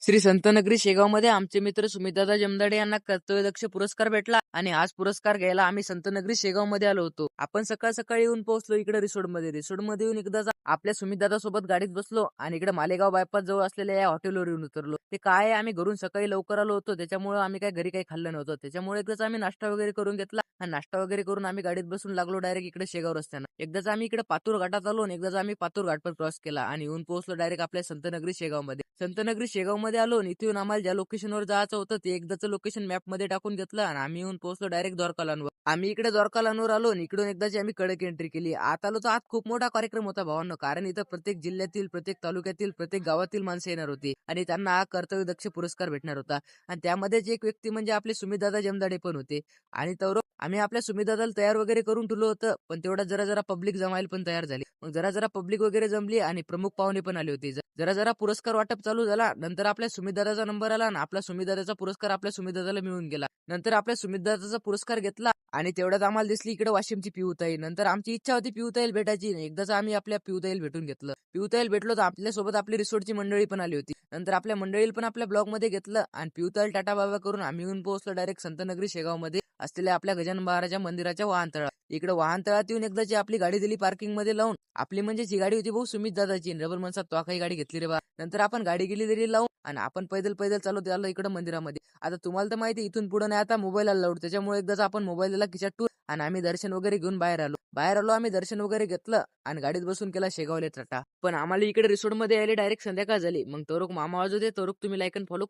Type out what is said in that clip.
श्री संतनगरी शेगावमध्ये आमचे मित्र सुमितदादा जमदाडे यांना कर्तव्यदक्ष पुरस्कार भेटला आणि हाच पुरस्कार घ्यायला आम्ही संतनगरी शेगावमध्ये आलो होतो. आपण सकाळ सकाळी येऊन पोहोचलो इकडे रिसोडमध्ये येऊन एकदा आपल्या सुमितदादा सोबत गाडीत बसलो आणि इकडे मालेगाव बायपास जवळ असलेल्या या हॉटेलवर येऊन उतरलो. ते काय आहे, आम्ही घरून सकाळी लवकर आलो होतो, त्याच्यामुळे आम्ही काय घरी काही खाल्लं नव्हतं. त्याच्यामुळे एकदाच आम्ही नाश्ता वगैरे करून घेतला आणि नाश्ता वगैरे करून आम्ही गाडीत बसून लागलो डायरेक्ट इकडे शेगाव रस्त्यानं. एकदाच आम्ही इकडे पातूर घाटात आलो आणि एकदाच आम्ही पातूर घाट पण क्रॉस केला आणि येऊन पोहोचलो डायरेक्ट आपल्या संतनगरी शेगावमध्ये. संतनगरी शेगावमध्ये आलो आणि इथून आम्हाला ज्या लोकेशनवर जायचं होतं ते एकदाचं लोकेशन मॅपमध्ये टाकून घेतलं आणि आम्ही येऊन पोहोचलो डायरेक्ट द्वारकालांवर. आम्ही इकडे द्वारकालांवर आलो आणि इकडून एकदाची आम्ही कडक एंट्री केली. आत आलो तर आत खूप मोठा कार्यक्रम होता भावांनो, कारण इथं प्रत्येक जिल्ह्यातील, प्रत्येक तालुक्यातील, प्रत्येक गावातील माणसं येणार होती आणि त्यांना हा कर्तव्यदक्ष पुरस्कार भेटणार होता. आणि त्यामध्येच एक व्यक्ती म्हणजे आपले सुमितदादा जमदाडे पण होते. आणि तर आम्ही आपल्या सुमितदादाला तयार वगैरे करून ठेवलं होतं, पण तेवढ्यात जरा जरा पब्लिक जमायला पण तयार झाली. मग जरा जरा पब्लिक वगैरे जमली आणि प्रमुख पाहुणे पण आले होते. जरा जरा पुरस्कार वाटप चालू झाला. नंतर आपल्या सुमितदादाचा नंबर आला आणि आपल्या सुमितदादाचा पुरस्कार आपल्या सुमितदादाला मिळून गेला. नंतर आपल्या सुमितदादाचा पुरस्कार घेतला आणि तेवढ्यात आम्हाला दिसली इकडे वाशिमची पिऊताई. नंतर आमची इच्छा होती पिऊताईला भेटायची. एकदाच आम्ही आपल्या पिऊताईला भेटून घेतलं. पिऊताईला भेटलो तर आपल्यासोबत आपली रिसोर्टची मंडळी पण आली होती. नंतर आपल्या मंडळीला पण आपल्या ब्लॉगमध्ये घेतलं आणि पिऊताईला टाटा बाबा करून आम्ही येऊन पोहोचलो डायरेक्ट संतनगरी शेगावमध्ये असलेल्या आपल्या गजानन महाराजा मंदिराच्या वाहनतळात. इकडे वाहनतळात येऊन एकदाची आपली गाडी दिली पार्किंग मध्ये लावून. आपली म्हणजे जी गाडी होती भाऊ सुमित दादाची, रबर मनसात तो काही गाडी घेतली रे बा. नंतर आपण गाडी गेली तरी लावून आणि आपण पैदल पैदल चालत आलो इकडे मंदिरामध्ये. आता तुम्हाला तर माहिती इथून पुढे नाही आता मोबाईल अलाउड, त्याच्यामुळे एकदाच आपण मोबाईल दिला खिशात टूर आणि आम्ही दर्शन वगैरे घेऊन बाहेर आलो आम्ही दर्शन वगैरे घेतलं आणि गाडीत बसून केला शेगावले टाटा. पण आम्हाला इकडे रिसोर्ट मध्ये यायला डायरेक्ट संध्याकाळ झाली. मग तोरुक मामा वाजवते, तोरुक तुम्ही लाईक आणि फॉलो